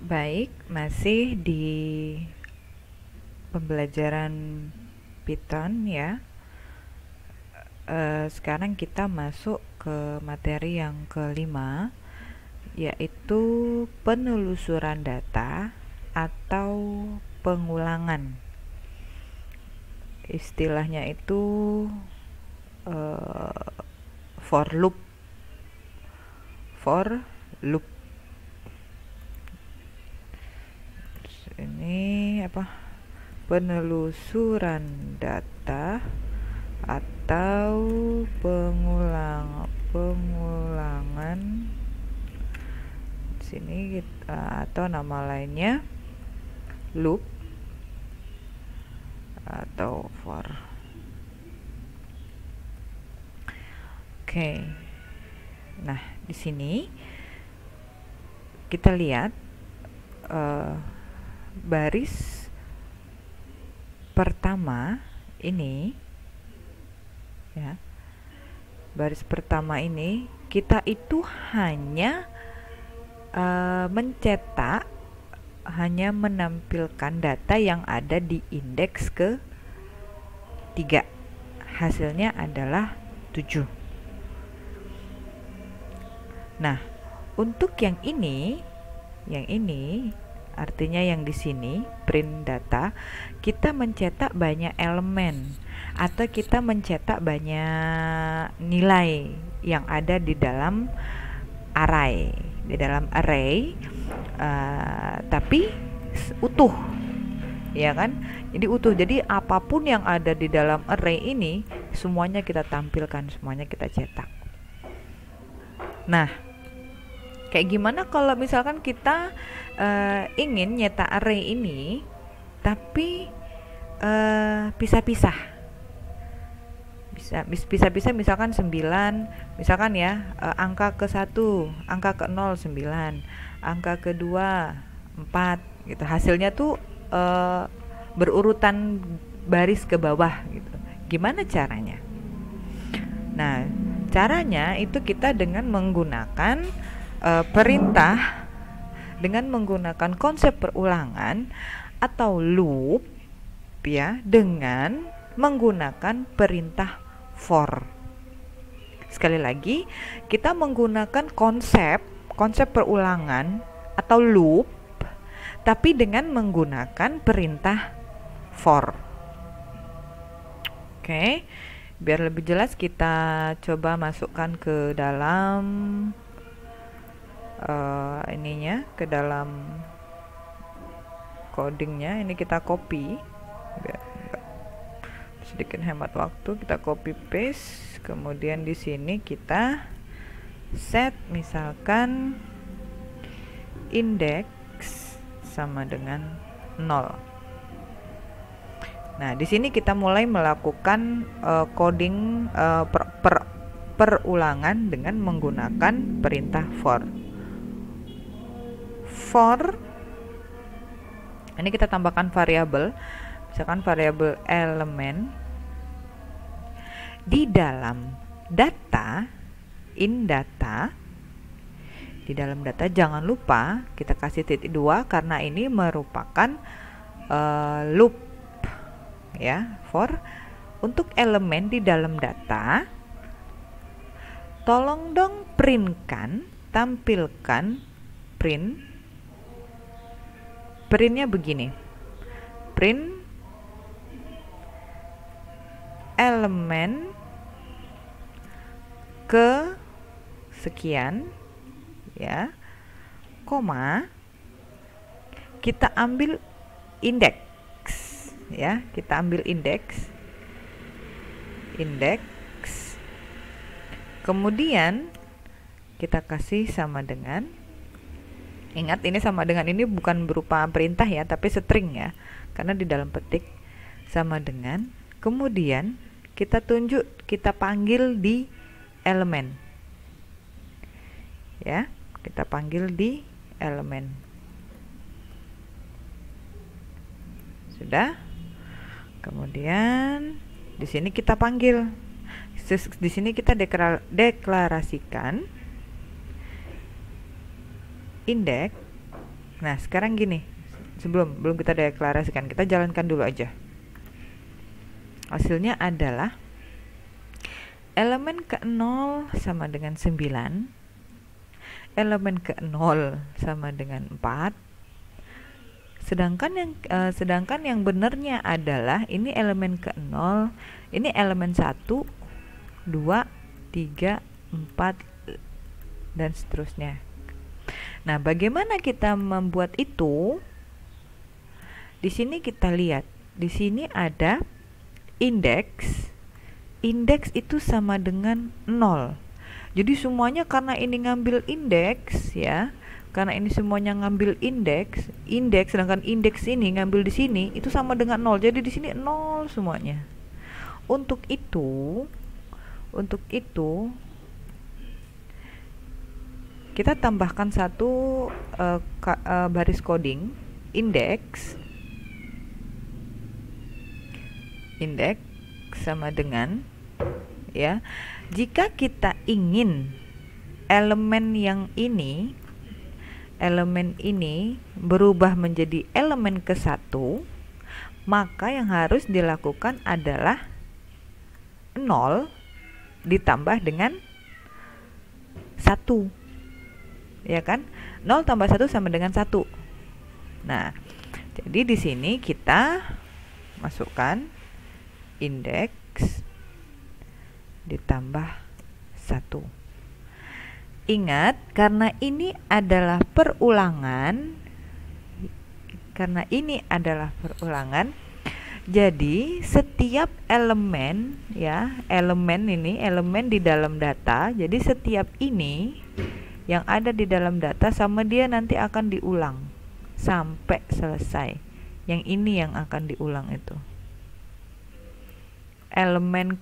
Baik, masih di pembelajaran Python ya. Sekarang kita masuk ke materi yang kelima, yaitu penelusuran data atau pengulangan. Istilahnya itu for loop. For loop. Ini apa? Penelusuran data atau pengulangan sini atau nama lainnya loop atau for. Oke. Nah, di sini kita lihat baris pertama ini ya. Baris pertama ini kita itu hanya hanya menampilkan data yang ada di indeks ke 3. Hasilnya adalah 7. Nah, untuk yang ini artinya yang di sini print data, kita mencetak banyak elemen atau kita mencetak banyak nilai yang ada di dalam array, tapi utuh, ya kan? Jadi utuh. Jadi apapun yang ada di dalam array ini semuanya kita tampilkan, semuanya kita cetak. Nah, kayak gimana kalau misalkan kita ingin nyetak array ini tapi pisah-pisah? Bisa misalkan 9, misalkan ya, angka ke-1, angka ke-0 9, angka ke-2 4 gitu. Hasilnya tuh berurutan baris ke bawah gitu. Gimana caranya? Nah, caranya itu kita dengan menggunakan perintah, dengan menggunakan konsep perulangan atau loop ya, dengan menggunakan perintah for. Sekali lagi, kita menggunakan konsep perulangan atau loop tapi dengan menggunakan perintah for. Oke. Biar lebih jelas kita coba masukkan ke dalam ke dalam codingnya. Ini kita copy biar sedikit hemat waktu. Kita copy paste, kemudian di sini kita set misalkan indeks sama dengan 0. Nah, di sini kita mulai melakukan coding perulangan dengan menggunakan perintah for. For ini kita tambahkan variabel, misalkan variabel elemen di dalam data, in data. Di dalam data jangan lupa kita kasih titik 2 karena ini merupakan loop ya. For untuk elemen di dalam data, tolong dong tampilkan printnya begini, print elemen ke sekian ya, koma, kita ambil indeks ya, kita ambil indeks, kemudian kita kasih sama dengan, ingat ini sama dengan ini bukan berupa perintah ya, tapi string ya, karena di dalam petik sama dengan, kemudian kita panggil di elemen ya, kita panggil di elemen. Sudah. Kemudian di sini kita panggil, di sini kita deklarasikan indeks Nah, sekarang gini, belum kita deklarasikan, kita jalankan dulu aja. Hasilnya adalah elemen ke-0 sama dengan 9, elemen ke-0 sama dengan 4, sedangkan yang benarnya adalah ini elemen ke-0, ini elemen 1, 2, 3, 4 dan seterusnya. Nah, bagaimana kita membuat itu? Di sini kita lihat, di sini ada indeks. Indeks itu sama dengan 0. Jadi semuanya karena ini ngambil indeks ya. Karena ini semuanya ngambil indeks, sedangkan indeks ini ngambil di sini itu sama dengan 0. Jadi di sini 0 semuanya. Untuk itu kita tambahkan satu baris coding indeks sama dengan ya, jika kita ingin elemen ini berubah menjadi elemen ke-1, maka yang harus dilakukan adalah 0 ditambah dengan 1, ya kan? 0 tambah 1 sama dengan 1. Nah, jadi di sini kita masukkan indeks ditambah 1. Ingat, karena ini adalah perulangan, jadi setiap elemen ya, elemen di dalam data, jadi setiap ini yang ada di dalam data sama dia nanti akan diulang sampai selesai. Yang ini yang akan diulang itu. Elemen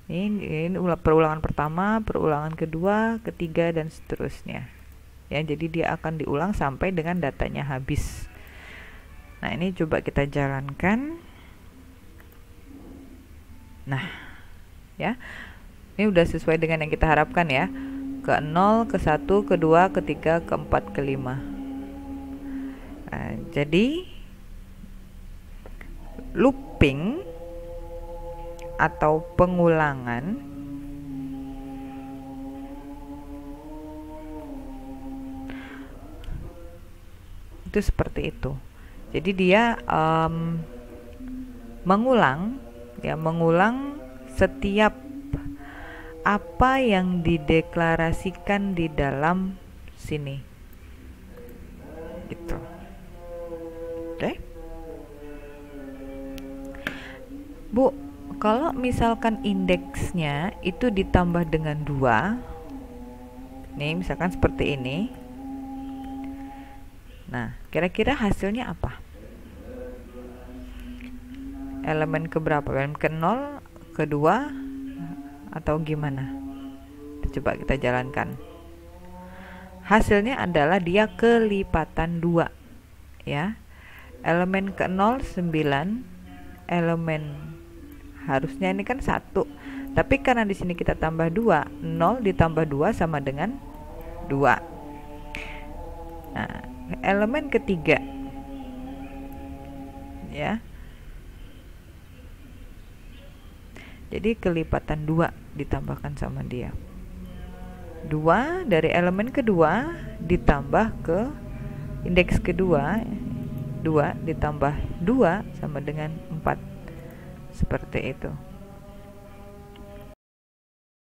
ini perulangan pertama, perulangan kedua, ketiga dan seterusnya. Ya, jadi dia akan diulang sampai dengan datanya habis. Nah, ini coba kita jalankan. Nah, ya. Ini udah sesuai dengan yang kita harapkan ya. Ke-0, ke-1, ke-2, ke-3, ke-4, ke-5. Nah, jadi looping atau pengulangan itu seperti itu. Jadi dia mengulang setiap apa yang dideklarasikan di dalam sini gitu. Oke. Bu, kalau misalkan indeksnya itu ditambah dengan 2, nih misalkan seperti ini. Nah, kira-kira hasilnya apa? Elemen keberapa? Elemen ke-0, ke-2, atau gimana? Coba kita jalankan. Hasilnya adalah dia kelipatan 2 ya. Elemen ke-0 9, elemen harusnya ini kan 1, tapi karena di sini kita tambah 2, 0 ditambah 2 sama dengan 2. Nah, elemen ketiga ya, jadi kelipatan 2 ditambahkan sama dia. 2 dari elemen kedua ditambah ke indeks kedua, 2 ditambah 2 sama dengan 4. Seperti itu.